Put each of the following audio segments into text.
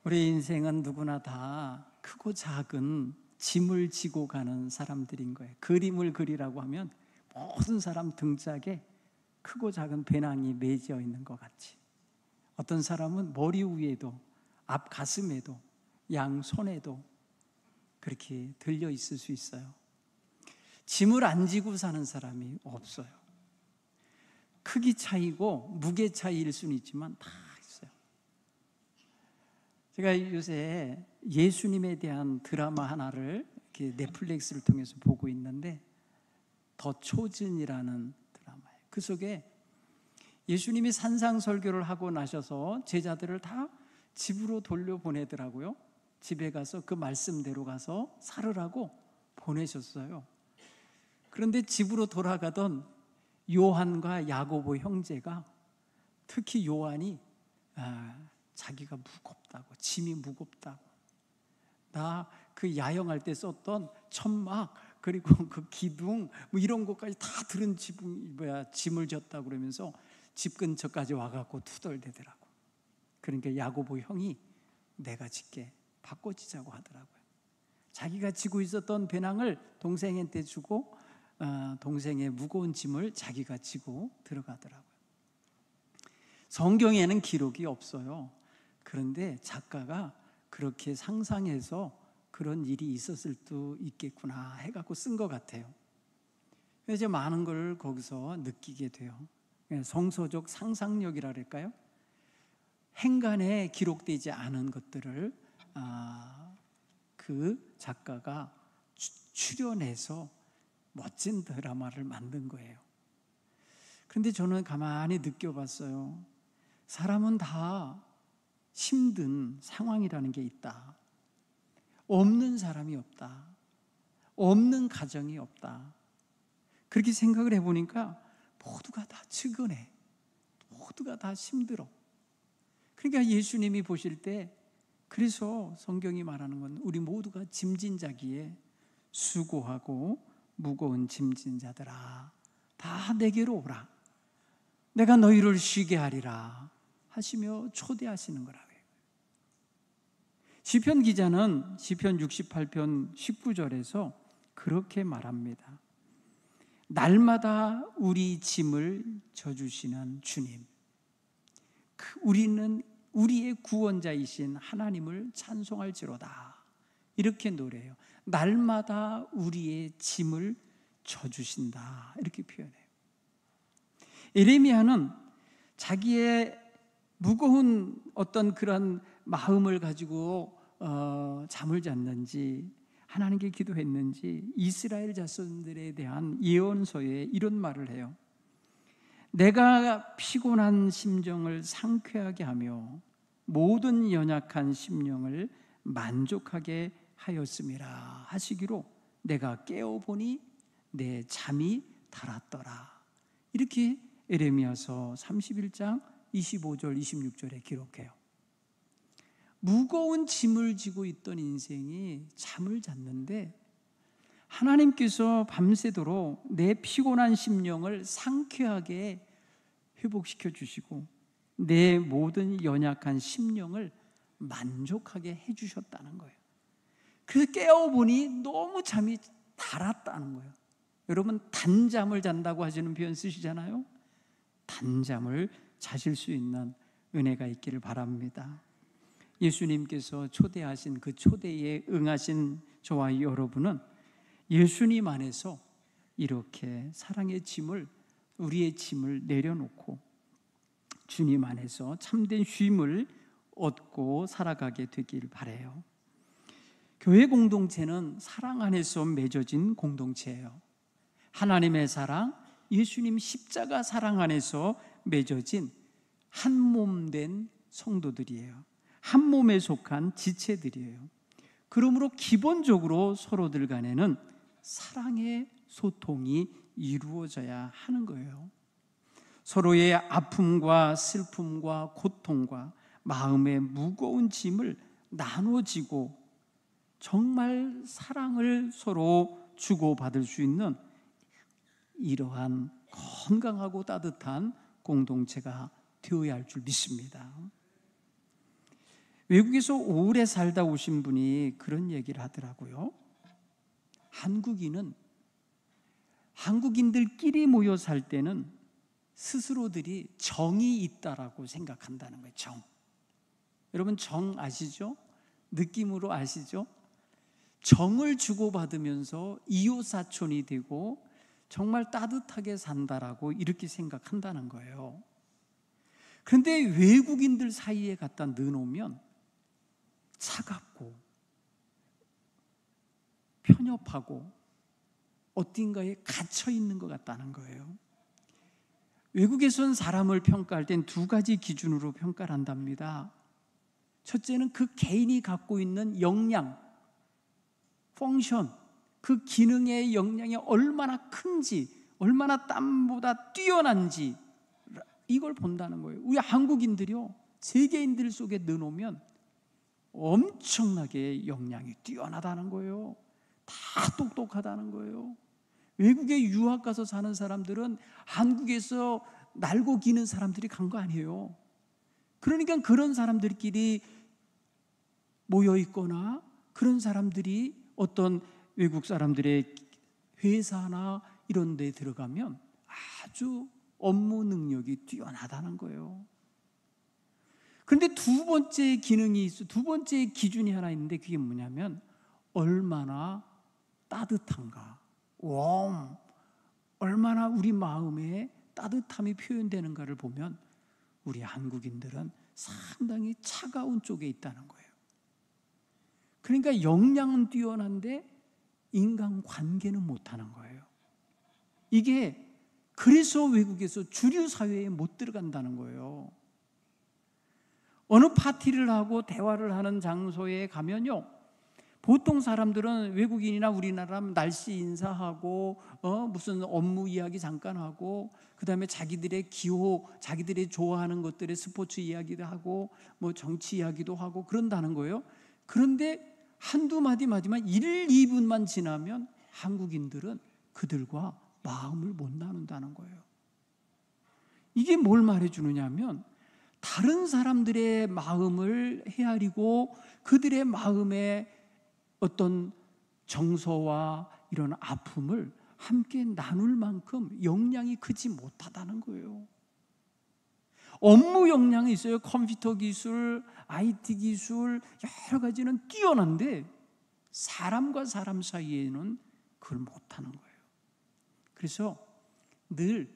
우리 인생은 누구나 다 크고 작은 짐을 지고 가는 사람들인 거예요. 그림을 그리라고 하면 모든 사람 등짝에 크고 작은 배낭이 매져 있는 것 같이, 어떤 사람은 머리 위에도 앞 가슴에도 양 손에도 그렇게 들려 있을 수 있어요. 짐을 안 지고 사는 사람이 없어요. 크기 차이고 무게 차이일 수는 있지만 다 있어요. 제가 요새 예수님에 대한 드라마 하나를 이렇게 넷플릭스를 통해서 보고 있는데, 더 초즌이라는 드라마예요. 그 속에 예수님이 산상설교를 하고 나셔서 제자들을 다 집으로 돌려보내더라고요. 집에 가서 그 말씀대로 가서 살으라고 보내셨어요. 그런데 집으로 돌아가던 요한과 야고보 형제가, 특히 요한이 자기가 무겁다고, 짐이 무겁다고, 나 그 야영할 때 썼던 천막 그리고 그 기둥 뭐 이런 것까지 다 들은 짐을 졌다고 그러면서 집 근처까지 와갖고 투덜대더라고. 그러니까 야고보 형이 내가 짓게 바꿔지자고 하더라고요. 자기가 지고 있었던 배낭을 동생한테 주고 동생의 무거운 짐을 자기가 지고 들어가더라고요. 성경에는 기록이 없어요. 그런데 작가가 그렇게 상상해서 그런 일이 있었을 수도 있겠구나 해갖고 쓴 것 같아요. 그래서 많은 걸 거기서 느끼게 돼요. 성서적 상상력이라 그럴까요? 행간에 기록되지 않은 것들을 그 작가가 추려내서 멋진 드라마를 만든 거예요. 그런데 저는 가만히 느껴봤어요. 사람은 다 힘든 상황이라는 게 있다. 없는 사람이 없다. 없는 가정이 없다. 그렇게 생각을 해보니까 모두가 다 측은해. 모두가 다 힘들어. 그러니까 예수님이 보실 때, 그래서 성경이 말하는 건 우리 모두가 짐진 자기에 수고하고 무거운 짐진 자들아, 다 내게로 오라. 내가 너희를 쉬게 하리라 하시며 초대하시는 거라고요. 시편 기자는 시편 68편 19절에서 그렇게 말합니다. 날마다 우리 짐을 져주시는 주님, 우리는 우리의 구원자이신 하나님을 찬송할지로다. 이렇게 노래해요. 날마다 우리의 짐을 져주신다. 이렇게 표현해요. 예레미야는 자기의 무거운 어떤 그런 마음을 가지고 잠을 잤는지 하나님께 기도했는지 이스라엘 자손들에 대한 예언서에 이런 말을 해요. 내가 피곤한 심정을 상쾌하게 하며 모든 연약한 심령을 만족하게 하였음이라 하시기로 내가 깨어보니 내 잠이 달았더라. 이렇게 예레미야서 31장 25절 26절에 기록해요. 무거운 짐을 지고 있던 인생이 잠을 잤는데 하나님께서 밤새도록 내 피곤한 심령을 상쾌하게 회복시켜 주시고 내 모든 연약한 심령을 만족하게 해주셨다는 거예요. 그래서 깨어보니 너무 잠이 달았다는 거예요. 여러분, 단잠을 잔다고 하시는 표현 쓰시잖아요. 단잠을 자실 수 있는 은혜가 있기를 바랍니다. 예수님께서 초대하신 그 초대에 응하신 저와 여러분은 예수님 안에서 이렇게 사랑의 짐을, 우리의 짐을 내려놓고 주님 안에서 참된 쉼을 얻고 살아가게 되길 바라요. 교회 공동체는 사랑 안에서 맺어진 공동체예요. 하나님의 사랑, 예수님 십자가 사랑 안에서 맺어진 한 몸 된 성도들이에요. 한 몸에 속한 지체들이에요. 그러므로 기본적으로 서로들 간에는 사랑의 소통이 이루어져야 하는 거예요. 서로의 아픔과 슬픔과 고통과 마음의 무거운 짐을 나눠지고 정말 사랑을 서로 주고받을 수 있는 이러한 건강하고 따뜻한 공동체가 되어야 할 줄 믿습니다. 외국에서 오래 살다 오신 분이 그런 얘기를 하더라고요. 한국인들끼리 모여 살 때는 스스로들이 정이 있다라고 생각한다는 거예요. 정. 여러분 정 아시죠? 느낌으로 아시죠? 정을 주고받으면서 이웃사촌이 되고 정말 따뜻하게 산다라고 이렇게 생각한다는 거예요. 그런데 외국인들 사이에 갖다 넣어놓으면 차갑고 편협하고 어딘가에 갇혀 있는 것 같다는 거예요. 외국에선 사람을 평가할 땐 두 가지 기준으로 평가를 한답니다. 첫째는 그 개인이 갖고 있는 역량, 펑션, 그 기능의 역량이 얼마나 큰지, 얼마나 땀보다 뛰어난지 이걸 본다는 거예요. 우리 한국인들이요, 세계인들 속에 넣어놓으면 엄청나게 역량이 뛰어나다는 거예요. 다 똑똑하다는 거예요. 외국에 유학 가서 사는 사람들은 한국에서 날고 기는 사람들이 간 거 아니에요. 그러니까 그런 사람들끼리 모여 있거나 그런 사람들이 어떤 외국 사람들의 회사나 이런 데 들어가면 아주 업무 능력이 뛰어나다는 거예요. 그런데 두 번째 기준이 하나 있는데 그게 뭐냐면 얼마나 따뜻한가, 얼마나 우리 마음에 따뜻함이 표현되는가를 보면 우리 한국인들은 상당히 차가운 쪽에 있다는 거예요. 그러니까 역량은 뛰어난데 인간관계는 못하는 거예요. 이게 그래서 외국에서 주류 사회에 못 들어간다는 거예요. 어느 파티를 하고 대화를 하는 장소에 가면요, 보통 사람들은 외국인이나 우리나라면 날씨 인사하고 무슨 업무 이야기 잠깐 하고 그다음에 자기들의 기호, 자기들이 좋아하는 것들의 스포츠 이야기도 하고 뭐 정치 이야기도 하고 그런다는 거예요. 그런데 한두 마디 마디만 1, 2분만 지나면 한국인들은 그들과 마음을 못 나눈다는 거예요. 이게 뭘 말해주느냐면 다른 사람들의 마음을 헤아리고 그들의 마음에 어떤 정서와 이런 아픔을 함께 나눌 만큼 역량이 크지 못하다는 거예요. 업무 역량이 있어요. 컴퓨터 기술, IT 기술 여러 가지는 뛰어난데 사람과 사람 사이에는 그걸 못하는 거예요. 그래서 늘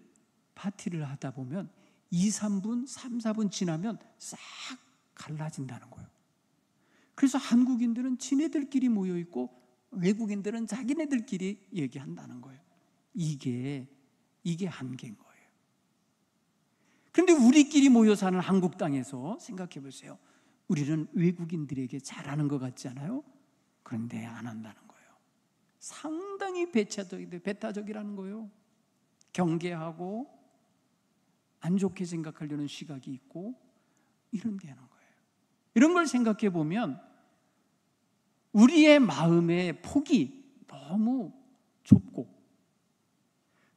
파티를 하다 보면 2, 3분, 3, 4분 지나면 싹 갈라진다는 거예요. 그래서 한국인들은 지네들끼리 모여 있고 외국인들은 자기네들끼리 얘기한다는 거예요. 이게 한계인 거예요. 그런데 우리끼리 모여 사는 한국 땅에서 생각해 보세요. 우리는 외국인들에게 잘하는 것 같지 않아요? 그런데 안 한다는 거예요. 상당히 배타적이라는 거예요. 경계하고 안 좋게 생각하려는 시각이 있고 이런 게 하는 거예요. 이런 걸 생각해 보면 우리의 마음의 폭이 너무 좁고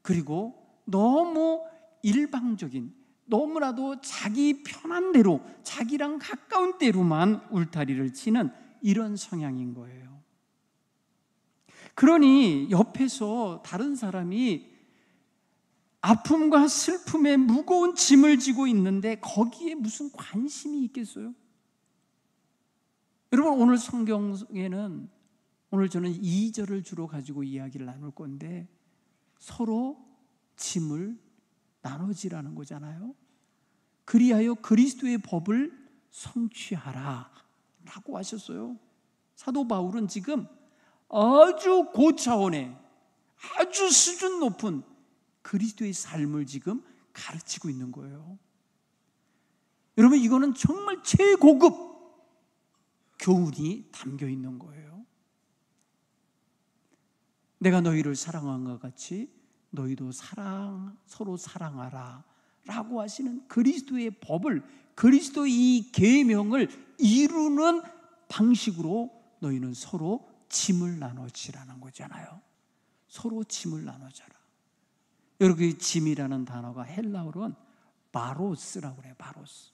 그리고 너무 일방적인, 너무나도 자기 편한 대로, 자기랑 가까운 대로만 울타리를 치는 이런 성향인 거예요. 그러니 옆에서 다른 사람이 아픔과 슬픔에 무거운 짐을 지고 있는데 거기에 무슨 관심이 있겠어요? 여러분, 오늘 성경에는 오늘 저는 2절을 주로 가지고 이야기를 나눌 건데 서로 짐을 나눠지라는 거잖아요. 그리하여 그리스도의 법을 성취하라 라고 하셨어요. 사도 바울은 지금 아주 고차원의 아주 수준 높은 그리스도의 삶을 지금 가르치고 있는 거예요. 여러분, 이거는 정말 최고급 교훈이 담겨 있는 거예요. 내가 너희를 사랑한 것 같이 너희도 서로 사랑하라 라고 하시는 그리스도의 법을, 그리스도의 이 계명을 이루는 방식으로 너희는 서로 짐을 나눠지라는 거잖아요. 서로 짐을 나눠져라. 여러분, 그 짐이라는 단어가 헬라어로는 바로스라고 그래요. 바로스.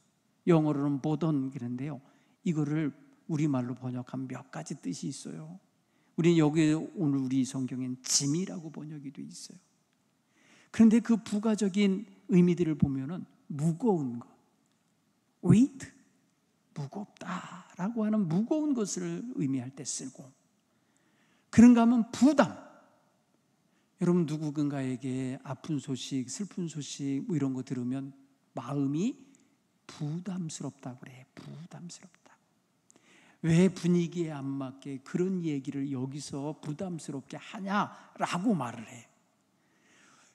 영어로는 보던 그런데요, 이거를 우리말로 번역한 몇 가지 뜻이 있어요. 우리 여기 오늘 우리 성경엔 짐이라고 번역이 돼 있어요. 그런데 그 부가적인 의미들을 보면은 무거운 것, weight, 무겁다라고 하는 무거운 것을 의미할 때 쓰고, 그런가 하면 부담. 여러분 누군가에게 아픈 소식, 슬픈 소식 뭐 이런 거 들으면 마음이 부담스럽다고 그래. 부담스럽다. 왜 분위기에 안 맞게 그런 얘기를 여기서 부담스럽게 하냐라고 말을 해.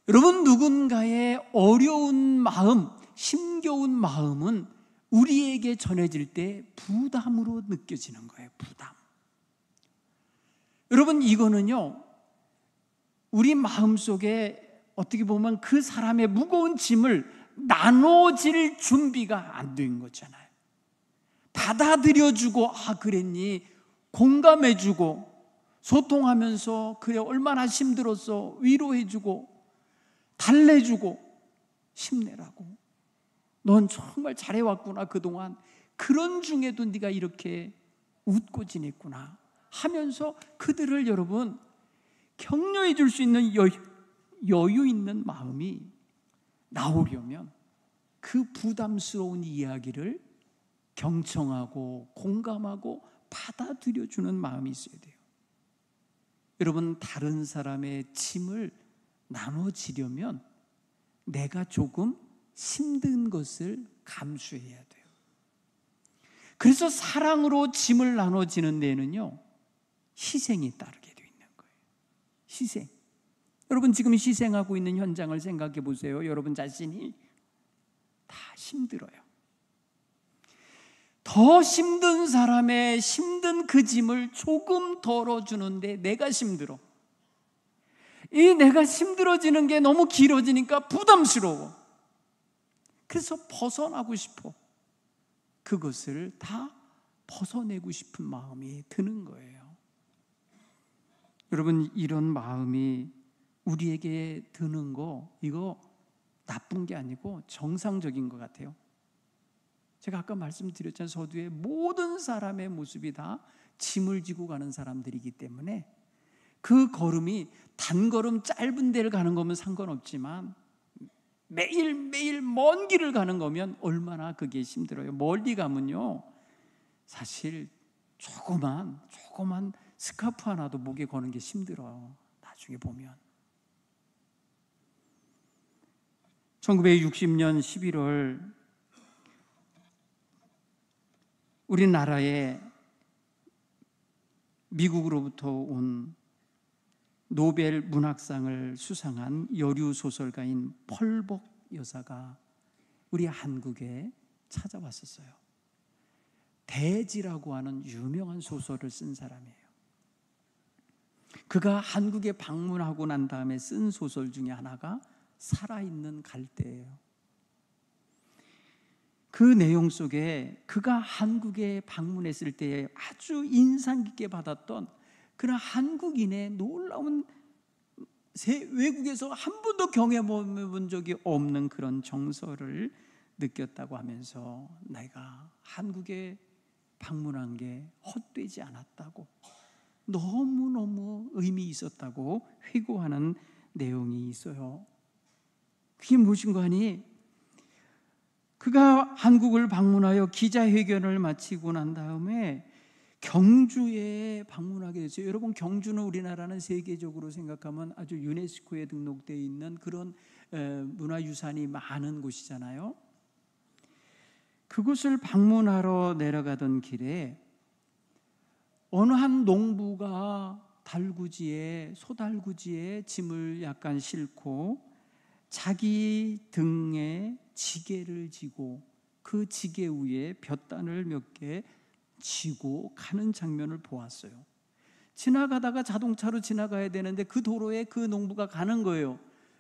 여러분 누군가의 어려운 마음, 힘겨운 마음은 우리에게 전해질 때 부담으로 느껴지는 거예요. 부담. 여러분 이거는요, 우리 마음속에 어떻게 보면 그 사람의 무거운 짐을 나눠질 준비가 안 된 거잖아요. 받아들여주고 그랬니? 공감해주고 소통하면서 그래 얼마나 힘들었어 위로해주고 달래주고 힘내라고, 넌 정말 잘해왔구나 그동안, 그런 중에도 네가 이렇게 웃고 지냈구나 하면서 그들을 여러분 격려해 줄 수 있는 여유 있는 마음이 나오려면 그 부담스러운 이야기를 경청하고 공감하고 받아들여주는 마음이 있어야 돼요. 여러분 다른 사람의 짐을 나눠지려면 내가 조금 힘든 것을 감수해야 돼요. 그래서 사랑으로 짐을 나눠지는 데는요, 희생이 따르게 되어 있는 거예요. 희생. 여러분 지금 희생하고 있는 현장을 생각해 보세요. 여러분 자신이 다 힘들어요. 더 힘든 사람의 힘든 그 짐을 조금 덜어주는데 내가 힘들어. 이 내가 힘들어지는 게 너무 길어지니까 부담스러워. 그래서 벗어나고 싶어. 그것을 다 벗어내고 싶은 마음이 드는 거예요. 여러분 이런 마음이 우리에게 드는 거, 이거 나쁜 게 아니고 정상적인 것 같아요. 제가 아까 말씀드렸잖아요. 서두에 모든 사람의 모습이 다 짐을 지고 가는 사람들이기 때문에 그 걸음이 단걸음 짧은 데를 가는 거면 상관없지만 매일매일 먼 길을 가는 거면 얼마나 그게 힘들어요. 멀리 가면요, 사실 조그만 스카프 하나도 목에 거는 게 힘들어요. 나중에 보면. 1960년 11월 우리나라에 미국으로부터 온 노벨 문학상을 수상한 여류 소설가인 펄벅 여사가 우리 한국에 찾아왔었어요. 대지라고 하는 유명한 소설을 쓴 사람이에요. 그가 한국에 방문하고 난 다음에 쓴 소설 중에 하나가 살아있는 갈대예요. 그 내용 속에 그가 한국에 방문했을 때 아주 인상 깊게 받았던 그런 한국인의 놀라운, 외국에서 한 번도 경험해본 적이 없는 그런 정서를 느꼈다고 하면서 내가 한국에 방문한 게 헛되지 않았다고, 너무너무 의미 있었다고 회고하는 내용이 있어요. 그게 무엇인가 하니, 그가 한국을 방문하여 기자회견을 마치고 난 다음에 경주에 방문하게 됐어요. 여러분 경주는 우리나라는 세계적으로 생각하면 아주 유네스코에 등록되어 있는 그런 문화유산이 많은 곳이잖아요. 그곳을 방문하러 내려가던 길에 어느 한 농부가 소달구지에 짐을 약간 싣고 자기 등에 지게를 지고 그 지게 위에 볕단을 몇 개 지고 가는 장면을 보았어요. 지나가다가 자동차로 지나가야 되는데 그 도로에 그 농부가 가는 거예요.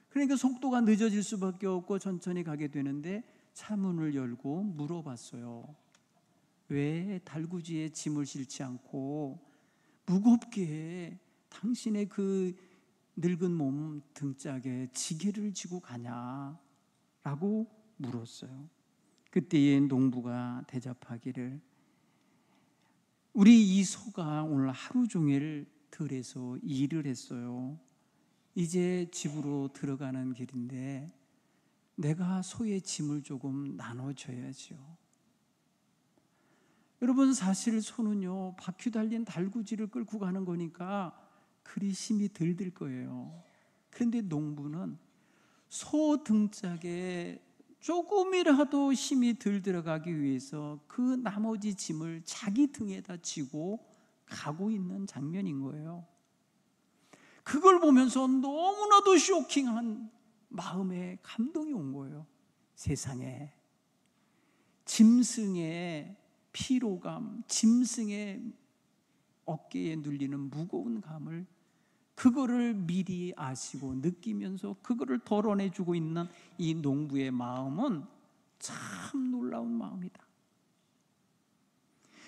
그러니까 속도가 늦어질 수밖에 없고 천천히 가게 되는데 차 문을 열고 물어봤어요. 왜 달구지에 짐을 싣지 않고 무겁게 당신의 그 늙은 몸 등짝에 지게를 지고 가냐라고 물었어요. 그때에 농부가 대답하기를, 우리 이 소가 오늘 하루 종일 들에서 일을 했어요. 이제 집으로 들어가는 길인데 내가 소의 짐을 조금 나눠줘야죠. 여러분, 사실 소는요, 바퀴 달린 달구지를 끌고 가는 거니까 그리 힘이 덜 들 거예요. 그런데 농부는 소 등짝에 조금이라도 힘이 덜 들어가기 위해서 그 나머지 짐을 자기 등에다 지고 가고 있는 장면인 거예요. 그걸 보면서 너무나도 쇼킹한 마음에 감동이 온 거예요. 세상에 짐승의 피로감, 짐승의 어깨에 눌리는 무거운 감을 그거를 미리 아시고 느끼면서 그거를 덜어내주고 있는 이 농부의 마음은 참 놀라운 마음이다.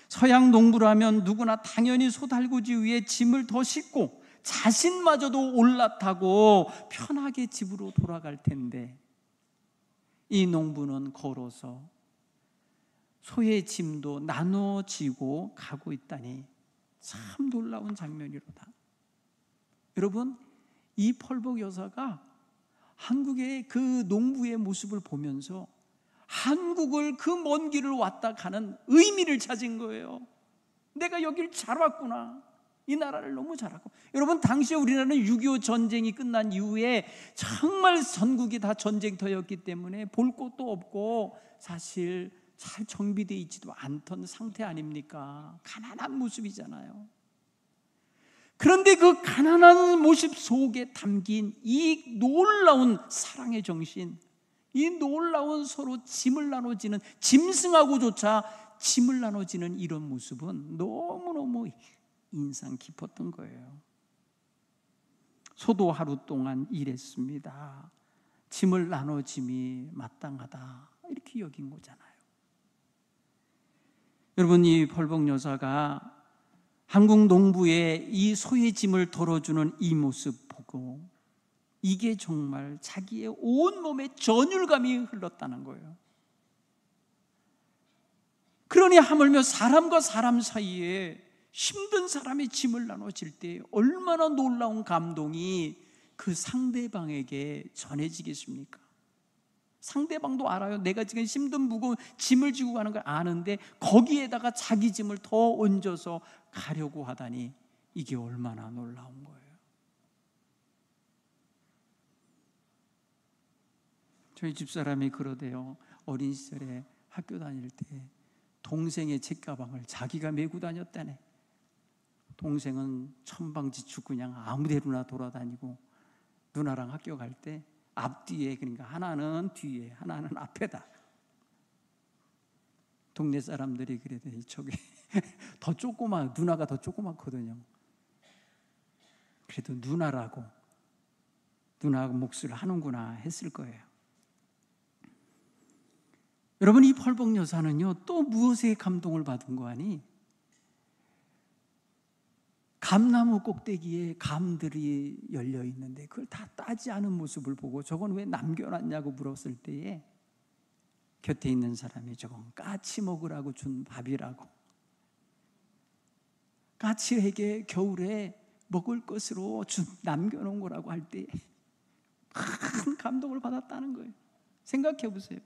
서양 농부라면 누구나 당연히 소달구지 위에 짐을 더 싣고 자신마저도 올라타고 편하게 집으로 돌아갈 텐데 이 농부는 걸어서 소의 짐도 나눠지고 가고 있다니 참 놀라운 장면이로다. 여러분, 이 펄복 여사가 한국의 그 농부의 모습을 보면서 한국을 그 먼 길을 왔다 가는 의미를 찾은 거예요. 내가 여길 잘 왔구나. 이 나라를 너무 잘 왔고. 여러분, 당시에 우리나라는 6.25 전쟁이 끝난 이후에 정말 전국이 다 전쟁터였기 때문에 볼 곳도 없고 사실 잘 정비되어 있지도 않던 상태 아닙니까? 가난한 모습이잖아요. 그런데 그 가난한 모습 속에 담긴 이 놀라운 사랑의 정신, 이 놀라운 서로 짐을 나눠지는, 짐승하고조차 짐을 나눠지는 이런 모습은 너무너무 인상 깊었던 거예요. 소도 하루 동안 일했습니다. 짐을 나눠짐이 마땅하다, 이렇게 여긴 거잖아요. 여러분, 이 펄복 여사가 한국 농부의 이 소의 짐을 덜어주는 이 모습 보고 이게 정말 자기의 온몸에 전율감이 흘렀다는 거예요. 그러니 하물며 사람과 사람 사이에 힘든 사람의 짐을 나눠질 때 얼마나 놀라운 감동이 그 상대방에게 전해지겠습니까? 상대방도 알아요. 내가 지금 힘든 무거운 짐을 지고 가는 걸 아는데 거기에다가 자기 짐을 더 얹어서 가려고 하다니 이게 얼마나 놀라운 거예요. 저희 집사람이 그러대요. 어린 시절에 학교 다닐 때 동생의 책가방을 자기가 메고 다녔다네. 동생은 천방지축 그냥 아무데로나 돌아다니고 누나랑 학교 갈 때 앞뒤에, 그러니까 하나는 뒤에 하나는 앞에다. 동네 사람들이 그래도 저게 더 조그마, 누나가 더 조그맣거든요. 그래도 누나라고 누나가 몫을 하는구나 했을 거예요. 여러분, 이 펄복 여사는요 또 무엇에 감동을 받은 거 아니? 감나무 꼭대기에 감들이 열려 있는데 그걸 다 따지 않은 모습을 보고 저건 왜 남겨놨냐고 물었을 때에 곁에 있는 사람이 저건 까치 먹으라고 준 밥이라고, 까치에게 겨울에 먹을 것으로 남겨놓은 거라고 할 때 큰 감동을 받았다는 거예요. 생각해 보세요.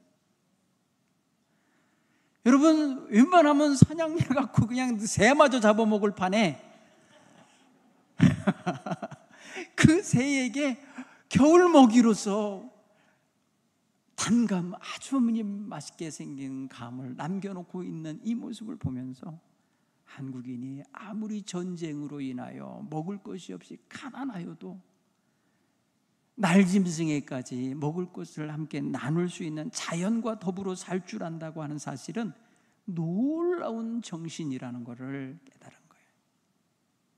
여러분, 웬만하면 사냥해 갖고 그냥 새마저 잡아먹을 판에 그 새에게 겨울 먹이로서 단감, 아주 맛있게 생긴 감을 남겨놓고 있는 이 모습을 보면서 한국인이 아무리 전쟁으로 인하여 먹을 것이 없이 가난하여도 날짐승에까지 먹을 것을 함께 나눌 수 있는, 자연과 더불어 살 줄 안다고 하는 사실은 놀라운 정신이라는 것을 깨달은 거예요.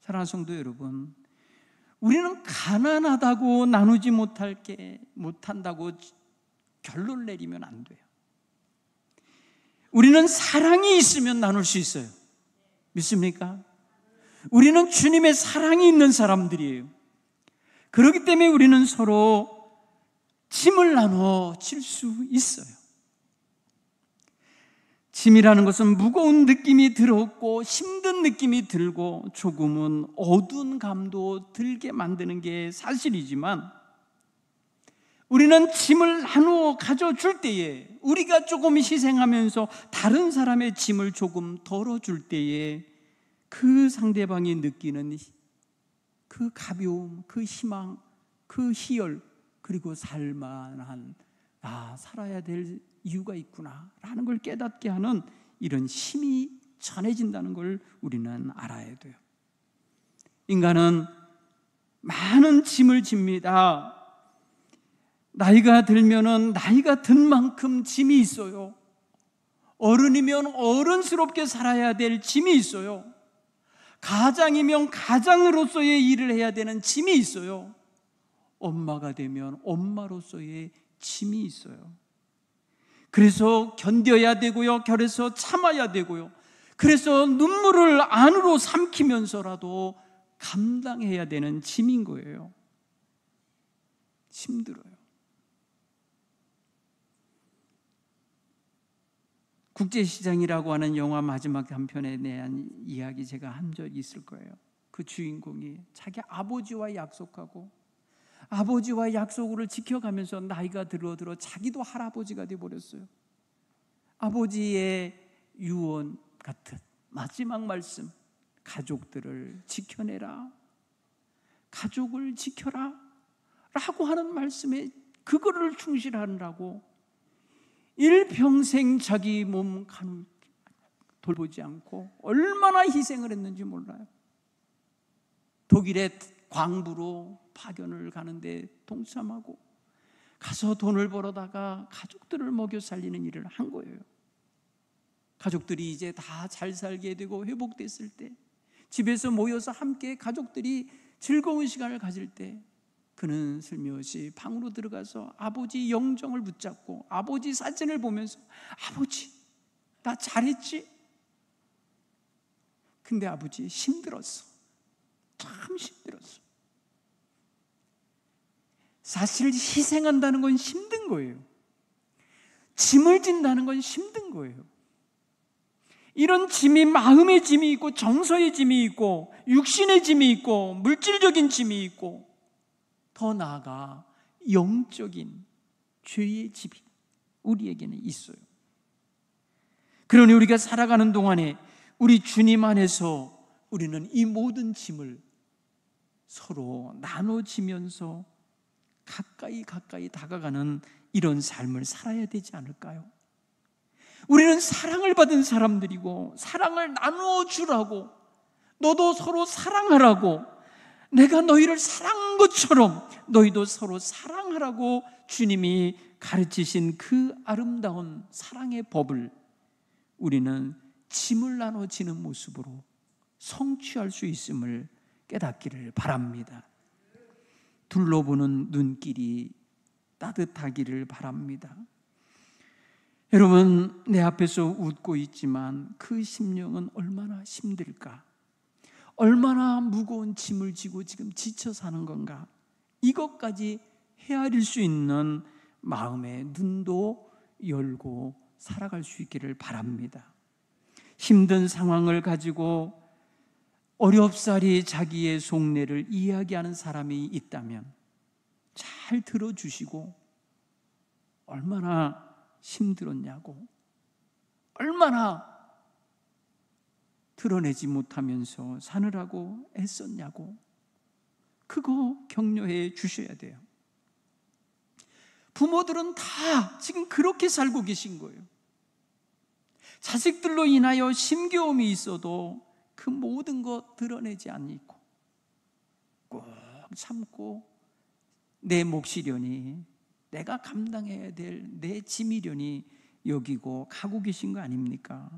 사랑하는 성도 여러분, 우리는 가난하다고 나누지 못한다고 결론 내리면 안 돼요. 우리는 사랑이 있으면 나눌 수 있어요. 믿습니까? 우리는 주님의 사랑이 있는 사람들이에요. 그렇기 때문에 우리는 서로 짐을 나눠 질 수 있어요. 짐이라는 것은 무거운 느낌이 들었고 힘든 느낌이 들고 조금은 어두운 감도 들게 만드는 게 사실이지만, 우리는 짐을 나누어 가져줄 때에, 우리가 조금 희생하면서 다른 사람의 짐을 조금 덜어줄 때에 그 상대방이 느끼는 그 가벼움, 그 희망, 그 희열, 그리고 살만한, 살아야 될 이유가 있구나 라는 걸 깨닫게 하는 이런 힘이 전해진다는 걸 우리는 알아야 돼요. 인간은 많은 짐을 집니다. 나이가 들면은 나이가 든 만큼 짐이 있어요. 어른이면 어른스럽게 살아야 될 짐이 있어요. 가장이면 가장으로서의 일을 해야 되는 짐이 있어요. 엄마가 되면 엄마로서의 짐이 있어요. 그래서 견뎌야 되고요, 그래서 참아야 되고요, 그래서 눈물을 안으로 삼키면서라도 감당해야 되는 짐인 거예요. 힘들어요. 국제시장이라고 하는 영화 마지막 단편에 대한 이야기 제가 한 적이 있을 거예요. 그 주인공이 자기 아버지와 약속하고 아버지와 약속을 지켜가면서 나이가 들어 자기도 할아버지가 되어버렸어요. 아버지의 유언 같은 마지막 말씀, 가족들을 지켜내라, 가족을 지켜라 라고 하는 말씀에 그거를 충실하느라고 일평생 자기 몸 돌보지 않고 얼마나 희생을 했는지 몰라요. 독일의 광부로 파견을 가는데 동참하고 가서 돈을 벌어다가 가족들을 먹여 살리는 일을 한 거예요. 가족들이 이제 다 잘 살게 되고 회복됐을 때, 집에서 모여서 함께 가족들이 즐거운 시간을 가질 때, 그는 슬며시 방으로 들어가서 아버지 영정을 붙잡고 아버지 사진을 보면서, 아버지 나 잘했지? 근데 아버지 힘들었어, 참 힘들었어. 사실 희생한다는 건 힘든 거예요. 짐을 진다는 건 힘든 거예요. 이런 짐이 마음의 짐이 있고 정서의 짐이 있고 육신의 짐이 있고 물질적인 짐이 있고 더 나아가 영적인 죄의 짐이 우리에게는 있어요. 그러니 우리가 살아가는 동안에 우리 주님 안에서 우리는 이 모든 짐을 서로 나눠지면서 가까이 다가가는 이런 삶을 살아야 되지 않을까요? 우리는 사랑을 받은 사람들이고 사랑을 나누어 주라고, 너도 서로 사랑하라고, 내가 너희를 사랑한 것처럼 너희도 서로 사랑하라고 주님이 가르치신 그 아름다운 사랑의 법을 우리는 짐을 나눠지는 모습으로 성취할 수 있음을 깨닫기를 바랍니다. 둘러보는 눈길이 따뜻하기를 바랍니다. 여러분, 내 앞에서 웃고 있지만 그 심령은 얼마나 힘들까? 얼마나 무거운 짐을 지고 지금 지쳐 사는 건가? 이것까지 헤아릴 수 있는 마음의 눈도 열고 살아갈 수 있기를 바랍니다. 힘든 상황을 가지고 어렵사리 자기의 속내를 이야기하는 사람이 있다면 잘 들어주시고, 얼마나 힘들었냐고, 얼마나 드러내지 못하면서 사느라고 애썼냐고, 그거 격려해 주셔야 돼요. 부모들은 다 지금 그렇게 살고 계신 거예요. 자식들로 인하여 힘겨움이 있어도 그 모든 것 드러내지 않고 꼭 참고 내 몫이려니, 내가 감당해야 될 내 짐이려니 여기고 가고 계신 거 아닙니까?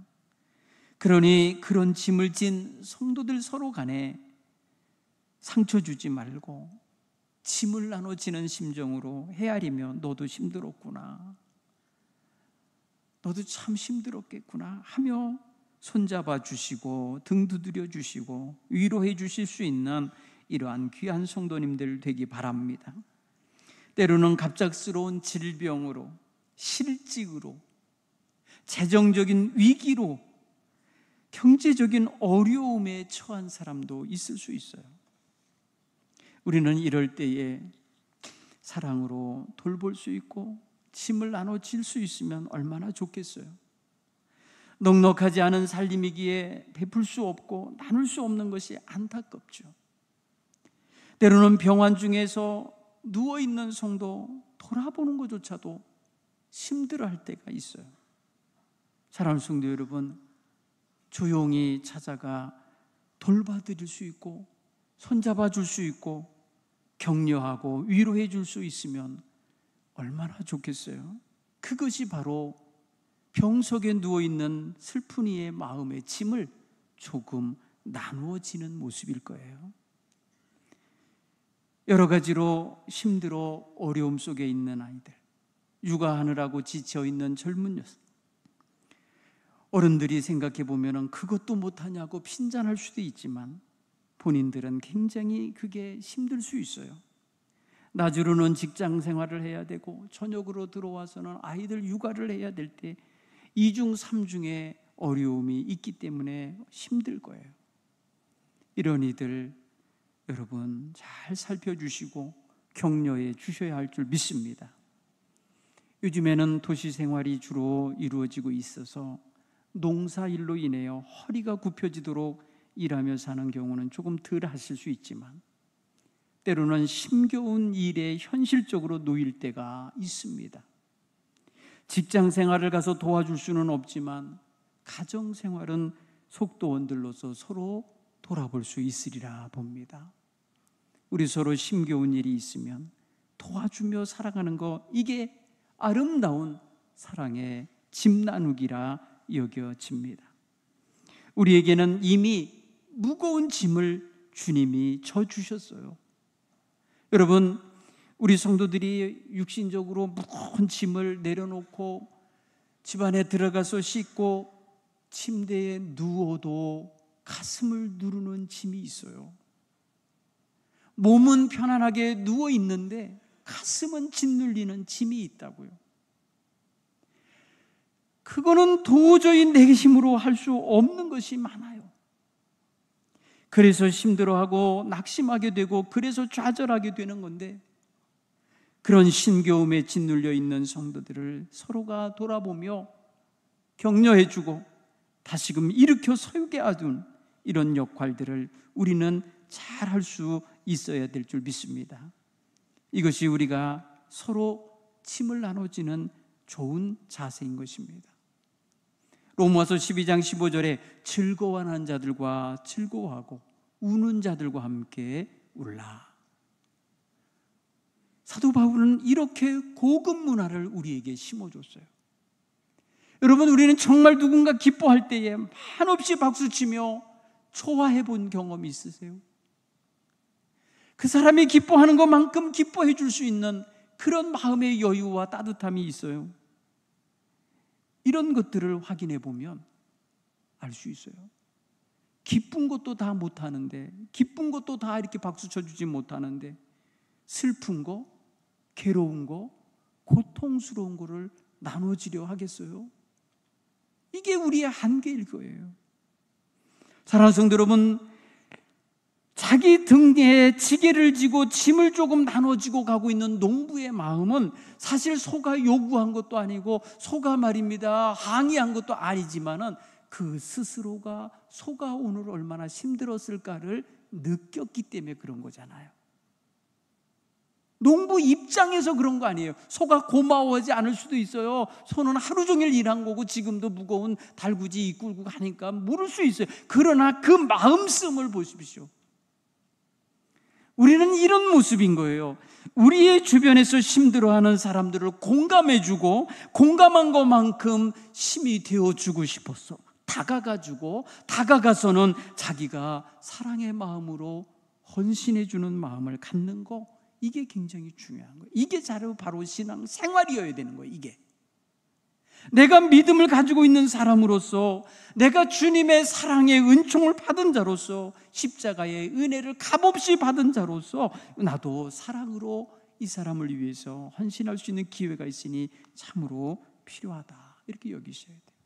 그러니 그런 짐을 진 성도들 서로 간에 상처 주지 말고 짐을 나눠지는 심정으로 헤아리며, 너도 힘들었구나, 너도 참 힘들었겠구나 하며 손잡아 주시고 등 두드려 주시고 위로해 주실 수 있는 이러한 귀한 성도님들 되기 바랍니다. 때로는 갑작스러운 질병으로, 실직으로, 재정적인 위기로 경제적인 어려움에 처한 사람도 있을 수 있어요. 우리는 이럴 때에 사랑으로 돌볼 수 있고 짐을 나눠질 수 있으면 얼마나 좋겠어요. 넉넉하지 않은 살림이기에 베풀 수 없고 나눌 수 없는 것이 안타깝죠. 때로는 병환 중에서 누워있는 성도 돌아보는 것조차도 힘들어할 때가 있어요. 사랑하는 성도 여러분, 조용히 찾아가 돌봐드릴 수 있고 손잡아 줄 수 있고 격려하고 위로해 줄 수 있으면 얼마나 좋겠어요. 그것이 바로 병석에 누워있는 슬픈이의 마음의 짐을 조금 나누어지는 모습일 거예요. 여러 가지로 힘들어 어려움 속에 있는 아이들, 육아하느라고 지쳐있는 젊은 여성, 어른들이 생각해 보면 그것도 못하냐고 핀잔할 수도 있지만 본인들은 굉장히 그게 힘들 수 있어요. 낮으로는 직장 생활을 해야 되고 저녁으로 들어와서는 아이들 육아를 해야 될 때 2중 3중의 어려움이 있기 때문에 힘들 거예요. 이런 이들 여러분 잘 살펴주시고 격려해 주셔야 할 줄 믿습니다. 요즘에는 도시 생활이 주로 이루어지고 있어서 농사일로 인해서 허리가 굽혀지도록 일하며 사는 경우는 조금 덜 하실 수 있지만 때로는 힘겨운 일에 현실적으로 놓일 때가 있습니다. 직장 생활을 가서 도와줄 수는 없지만 가정 생활은 속도원들로서 서로 돌아볼 수 있으리라 봅니다. 우리 서로 힘겨운 일이 있으면 도와주며 살아가는 거, 이게 아름다운 사랑의 짐 나누기라 여겨집니다. 우리에게는 이미 무거운 짐을 주님이 져주셨어요. 여러분, 우리 성도들이 육신적으로 무거운 짐을 내려놓고 집안에 들어가서 씻고 침대에 누워도 가슴을 누르는 짐이 있어요. 몸은 편안하게 누워 있는데 가슴은 짓눌리는 짐이 있다고요. 그거는 도저히 내 힘으로 할 수 없는 것이 많아요. 그래서 힘들어하고 낙심하게 되고 그래서 좌절하게 되는 건데, 그런 힘겨움에 짓눌려 있는 성도들을 서로가 돌아보며 격려해주고 다시금 일으켜 세우게 하는 이런 역할들을 우리는 잘 할 수 있어야 될 줄 믿습니다. 이것이 우리가 서로 짐을 나눠지는 좋은 자세인 것입니다. 로마서 12장 15절에 즐거워하는 자들과 즐거워하고 우는 자들과 함께 울라. 사도 바울은 이렇게 고급 문화를 우리에게 심어줬어요. 여러분, 우리는 정말 누군가 기뻐할 때에 한없이 박수치며 초화해 본 경험이 있으세요? 그 사람이 기뻐하는 것만큼 기뻐해 줄 수 있는 그런 마음의 여유와 따뜻함이 있어요. 이런 것들을 확인해 보면 알 수 있어요. 기쁜 것도 다 못하는데, 기쁜 것도 다 이렇게 박수 쳐주지 못하는데, 슬픈 거, 괴로운 거, 고통스러운 거를 나눠지려 하겠어요? 이게 우리의 한계일 거예요. 사랑하는 성도 여러분, 자기 등에 지게를 지고 짐을 조금 나눠지고 가고 있는 농부의 마음은 사실 소가 요구한 것도 아니고 소가 말입니다 항의한 것도 아니지만은 그 스스로가 소가 오늘 얼마나 힘들었을까를 느꼈기 때문에 그런 거잖아요. 농부 입장에서 그런 거 아니에요. 소가 고마워하지 않을 수도 있어요. 소는 하루 종일 일한 거고 지금도 무거운 달구지 이끌고 가니까 모를 수 있어요. 그러나 그 마음씀을 보십시오. 우리는 이런 모습인 거예요. 우리의 주변에서 힘들어하는 사람들을 공감해주고 공감한 것만큼 힘이 되어주고 싶었어. 다가가서는 자기가 사랑의 마음으로 헌신해주는 마음을 갖는 거, 이게 굉장히 중요한 거예요. 이게 바로 신앙 생활이어야 되는 거예요. 이게 내가 믿음을 가지고 있는 사람으로서, 내가 주님의 사랑의 은총을 받은 자로서, 십자가의 은혜를 값없이 받은 자로서 나도 사랑으로 이 사람을 위해서 헌신할 수 있는 기회가 있으니 참으로 필요하다, 이렇게 여기셔야 돼요.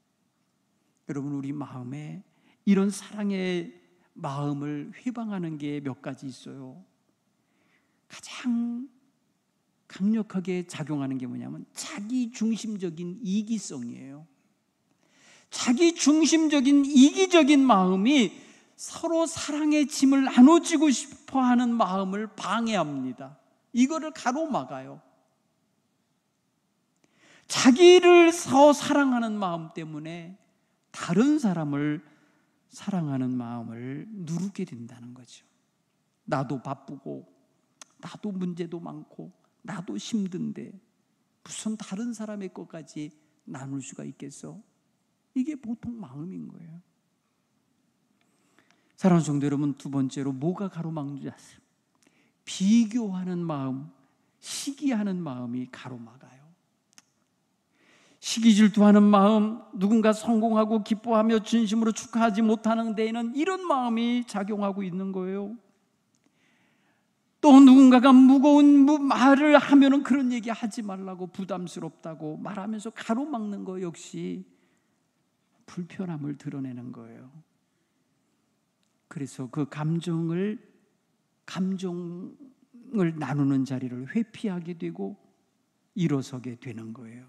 여러분, 우리 마음에 이런 사랑의 마음을 회방하는 게 몇 가지 있어요. 가장 강력하게 작용하는 게 뭐냐면 자기 중심적인 이기성이에요. 자기 중심적인 이기적인 마음이 서로 사랑의 짐을 나눠주고 싶어 하는 마음을 방해합니다. 이거를 가로막아요. 자기를 더 사랑하는 마음 때문에 다른 사람을 사랑하는 마음을 누르게 된다는 거죠. 나도 바쁘고 나도 문제도 많고 나도 힘든데 무슨 다른 사람의 것까지 나눌 수가 있겠어? 이게 보통 마음인 거예요. 사랑하는 성도 여러분, 두 번째로 뭐가 가로막는지 아세요? 비교하는 마음, 시기하는 마음이 가로막아요. 시기질투하는 마음, 누군가 성공하고 기뻐하며 진심으로 축하하지 못하는 데에는 이런 마음이 작용하고 있는 거예요. 또 누군가가 무거운 말을 하면은 그런 얘기 하지 말라고, 부담스럽다고 말하면서 가로막는 거 역시 불편함을 드러내는 거예요. 그래서 그 감정을 나누는 자리를 회피하게 되고 일어서게 되는 거예요.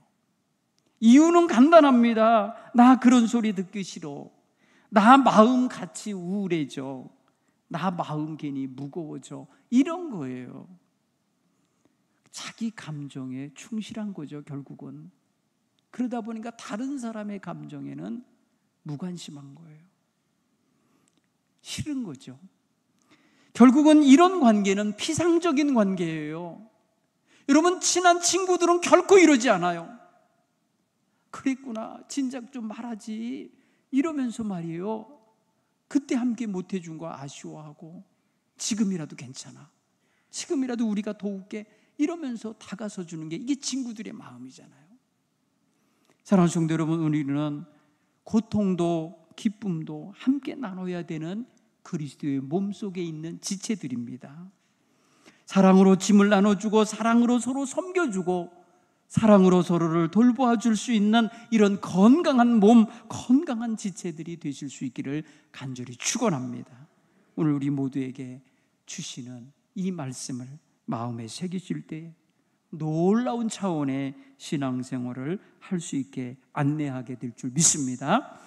이유는 간단합니다. 나 그런 소리 듣기 싫어. 나 마음 같이 우울해져. 나 마음 괜히 무거워져. 이런 거예요. 자기 감정에 충실한 거죠, 결국은. 그러다 보니까 다른 사람의 감정에는 무관심한 거예요. 싫은 거죠. 결국은 이런 관계는 피상적인 관계예요. 여러분, 친한 친구들은 결코 이러지 않아요. 그랬구나, 진작 좀 말하지, 이러면서 말이에요. 그때 함께 못 해준 거 아쉬워하고 지금이라도 괜찮아, 지금이라도 우리가 도울게, 이러면서 다가서 주는 게 이게 친구들의 마음이잖아요. 사랑하는 성도 여러분, 우리는 고통도 기쁨도 함께 나눠야 되는 그리스도의 몸속에 있는 지체들입니다. 사랑으로 짐을 나눠주고 사랑으로 서로 섬겨주고 사랑으로 서로를 돌보아줄 수 있는 이런 건강한 몸, 건강한 지체들이 되실 수 있기를 간절히 축원합니다. 오늘 우리 모두에게 주시는 이 말씀을 마음에 새기실 때 놀라운 차원의 신앙생활을 할 수 있게 안내하게 될 줄 믿습니다.